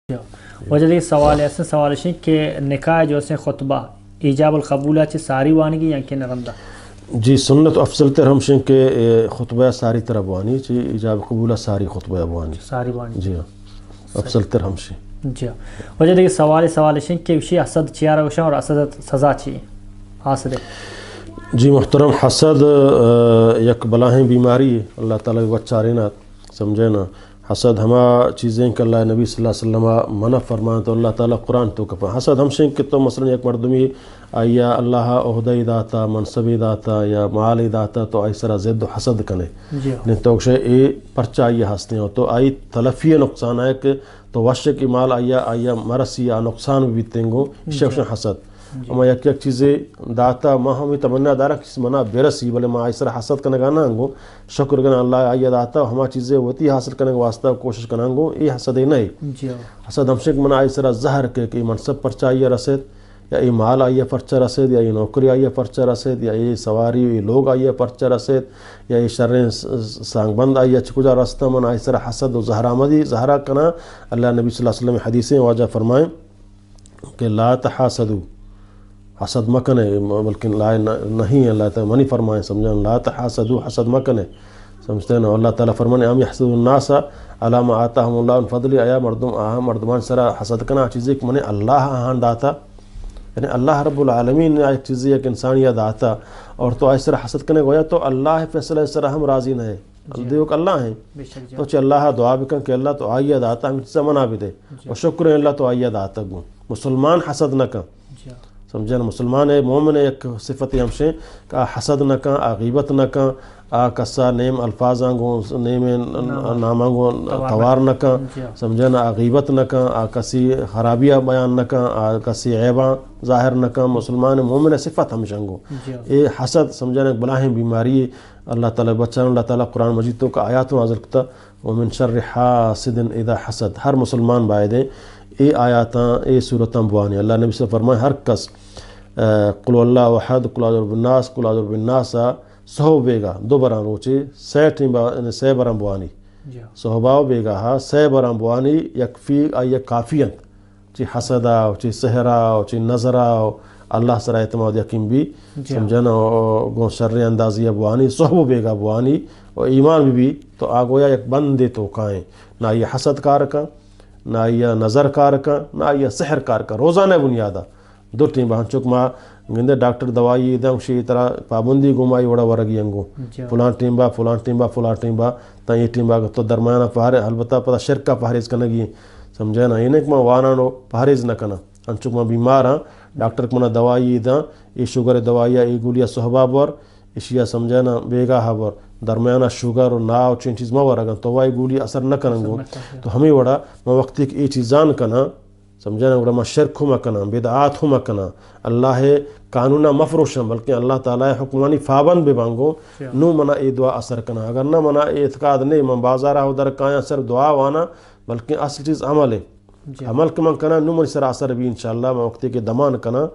وجہ دیکھ سوال ایسا سوال ہے کہ نکاح جو سے خطبہ ایجاب القبولہ چی ساری وانی گی یا کہ نرمدہ جی سنت افضل تر ہمشن کے خطبہ ساری طرح بوانی چی ایجاب قبولہ ساری خطبہ بوانی ساری وانی جی افضل تر ہمشن جی وجہ دیکھ سوال ہے کہ وشی حسد چیارہ وشن اور حسد سزا چی حاصل ہے جی محترم حسد یک بلاہیں بیماری ہے اللہ تعالیٰ وچارینات سمجھے نا حسد ہما چیزیں کہ اللہ نبی صلی اللہ علیہ وسلم منع فرمان تو اللہ تعالیٰ قرآن تو کپا حسد ہمشن کہ تو مثلا یک مردمی آیا اللہ عہدہ داتا منصب داتا یا مال داتا تو آئی سرا زد و حسد کنے نہیں تو اے پرچہ آئیے ہستے ہو تو آئی تلفی نقصان ہے کہ تو وشہ کی مال آیا مرسی یا نقصان بھی تنگو شخص حسد اما یک چیزیں داتا ما ہمیں تمنا دارا کسی منا بیرسی بلے ما ایسر حسد کرنے گا نانگو شکر گنا اللہ آیا داتا ہما چیزیں ہوتی حاصل کرنے کا واسطہ کوشش کرنگو یہ حسد نہیں حسد ہم شک منا ایسر زہر کے منصب پرچہ آئیے رسید یا یہ مال آئیے پرچہ رسید یا یہ نوکری آئیے پرچہ رسید یا یہ سواری یہ لوگ آئیے پرچہ رسید یا یہ شریں سانگ بند آئیے چکجا رستہ منا ایسر حسد و زہر آمدی زہرہ کنا اللہ نبی صلی اللہ علیہ وسلم حدیثیں واجہ فرمائیں کہ لا تحاسدو حسد مکنے بلکہ لا نہیں اللہ تعالیٰ منی فرمائیں سمجھیں لا تحاسدو حسد مکنے سمجھتے ہیں اللہ تعالیٰ فرمانے ام یحسد الناس علی ما آتاہم اللہ من فضل آیا مردمان سرا حسد کنا چیزیں کہ منی اللہ آہان داتا یعنی اللہ رب العالمین نے ایک چیزیں ایک انسان یا داتا اور تو ایسا حسد کنے گویا تو اللہ فیصلہ سرا ہم راضی نہ ہے دیو کہ اللہ ہیں تو چھ اللہ دعا بکن کہ اللہ تو آئیے داتا ہم چیزیں منع بھی دے اور شکر اللہ تو آئیے داتا گو مسلمان حسد نہ کن سمجھے نا مسلمان ہے مومن ایک صفت ہمشیں کہ حسد نہ کن غیبت نہ کن کسا نیم الفاظاں گو نیم ناماں گو توار نہ کن سمجھے نا غیبت نہ کن کسی خرابیہ بیان نہ کن کسی عیباں ظاہر نہ کن مسلمان مومن صفت ہمشن گو یہ حسد سمجھے نا بلاہیں بیماری اللہ تعالیٰ بچان اللہ تعالیٰ قرآن مجید تو کا آیات نازل کتا ومن شر حاسد اذا حسد ہر مسلمان بائدیں اے آیاتاں اے صورتاں بوانی اللہ نبی سے فرمائے ہر کس قل اللہ وحد قل اعوذ بالناس قل اعوذ بالناس سہو بیگا دو بران روچے سی بران بوانی سہباو بیگا ہا سی بران بوانی یکفی آئی کافیت چی حسداو چی سحراو چی نظراو اللہ سر اعتماد یقین بھی سمجھنا گو شر اندازی بوانی سہو بیگا بوانی اور ایمان بھی تو آگویا یک بندے تو کائیں نہ یہ حسد کار کا نہ یہ نظر کار کا نہ یہ سحر کار کا روزانہ بنیادہ دو ٹیم بہن چک ماں گندے ڈاکٹر دوائی دم شی طرح پابندی گمائی وڑا ورگی انگو فلان ٹیم با فلان ٹیم با فلان ٹیم با تا یہ ٹیم با تو درمیانہ پہارے البتہ پتہ شرک کا پہاریز کنگی سمجھے نا یہ کہ ماں وانانو پہاریز نہ کنا انچک ماں بیمار ہاں ڈاکٹر کو منا دوائی دا یہ شوگر دوائی یہ گولیا صحبہ بور اشیا سمجھے نا بیگا ہا بور درمیانہ شوگر اور ناو چین چیز ماں ورگن تو وائی گولی اثر نہ کننگو تو ہمیں وڑا ماں وقتی کہ یہ چیزان کنا سمجھے نا وڑا ماں شرک ہما کنا بدعات ہما کنا اللہ قانونہ مفروشن بلکہ اللہ تعالیٰ حکمانی فابند بے بانگو نو منا اے دعا اثر کنا اگر نہ منا اے اعتقاد نہیں من بازارہ ہو در کائیں صرف دعا وانا بلکہ اصل چیز عمل ہے عمل کے من کنا نو من سر اثر بھی انشاءاللہ میں وقتی کے دمان کنا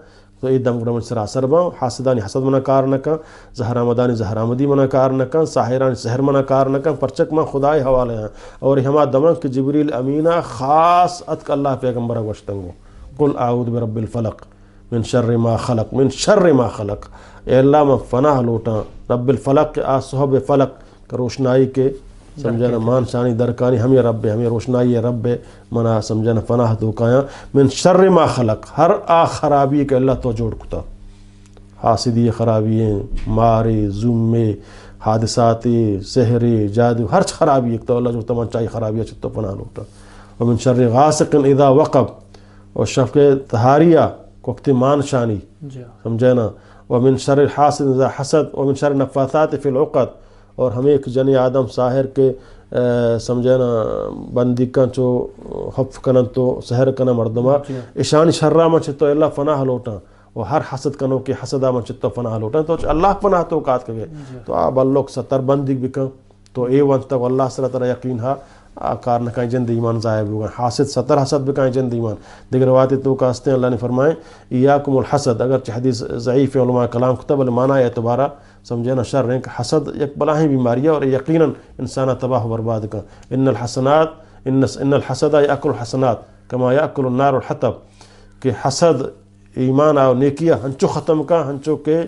تو اے دم گڑا من سر اثر با حاسدانی حسد منا کار نہ کن زہرامدانی زہرامدی منا کار نہ کن ساحرانی سحر منا کار نہ کن پرچک من خدای حوالے ہیں اور ہما دمان کہ جبریل امینہ خاص اتک اللہ پیغمبر وشتنگو قل اعوذ برب الفلق من شر ما خلق من شر ما خلق اے اللہ میں فناہ لوٹاں رب الفلق کے صحب فلق روشنائی کے سمجھنا مان شانی درکانی ہمیں رب ہمیں روشنائی رب منا سمجھنا فناہ دوکایا من شر ما خلق ہر خرابی کے اللہ تو جوڑ کتا حاسدی خرابییں مارے زمے حادثاتی سحری جادو ہر خرابی ایک تو اللہ جو تمام چاہی خرابی چھتو پناہ لوٹا ومن شر غاسق اذا وقب اور شفق تہاریہ وقت مان شانی سمجھنا ومن شر حاسد اذا حسد ومن شر نفاثات فی العقد اور ہمیں ایک جنی آدم ساحر کے سمجھنا بندی کن چو حف کنن تو سحر کنن مردمہ اشانی شرہ من چھتو اللہ فناہ لوٹاں اور ہر حسد کنو کہ حسدہ من چھتو فناہ لوٹاں تو اللہ پناہ تو کات کگے تو آب اللہ ستر بندی بکن تو اے ون تک اللہ صلی اللہ تعالیٰ یقین ہا کار نہ کہیں جند ایمان ضائع ہوگا حاسد ستر حسد بکائیں جند ایمان دیگر روایت تو کہتے ہیں اللہ نے فرمائے ایاکم الحسد اگرچہ حدیث ضعیف علماء کلام کتب المعنی اعتبارہ سمجھے نا شر ہیں کہ حسد یک بلاہیں بیماری ہے اور یقیناً انسانہ تباہ و برباد کا ان الحسد یاکل الحسنات کما یاکل النار الحطب کہ حسد ایمان اور نیکیہ ہنچو ختم کا ہنچو کے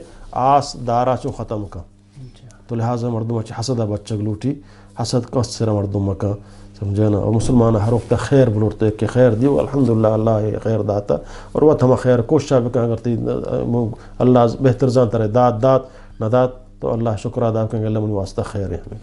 آس دارا چو ختم کا تو لہٰذا مردم اچھا حسد بچہ گلوٹی حسد کا سر مردم کا سمجھے نا. اور مسلمان ہر وقت خیر بلورتے کہ خیر دیو الحمدللہ اللہ خیر داتا اور وہ ہم خیر کوشش بکا کرتی اللہ بہتر جان ترے دات نہ دات تو اللہ شکر ادا کریں گے اللہ من واسطہ خیر ہے ہمیں.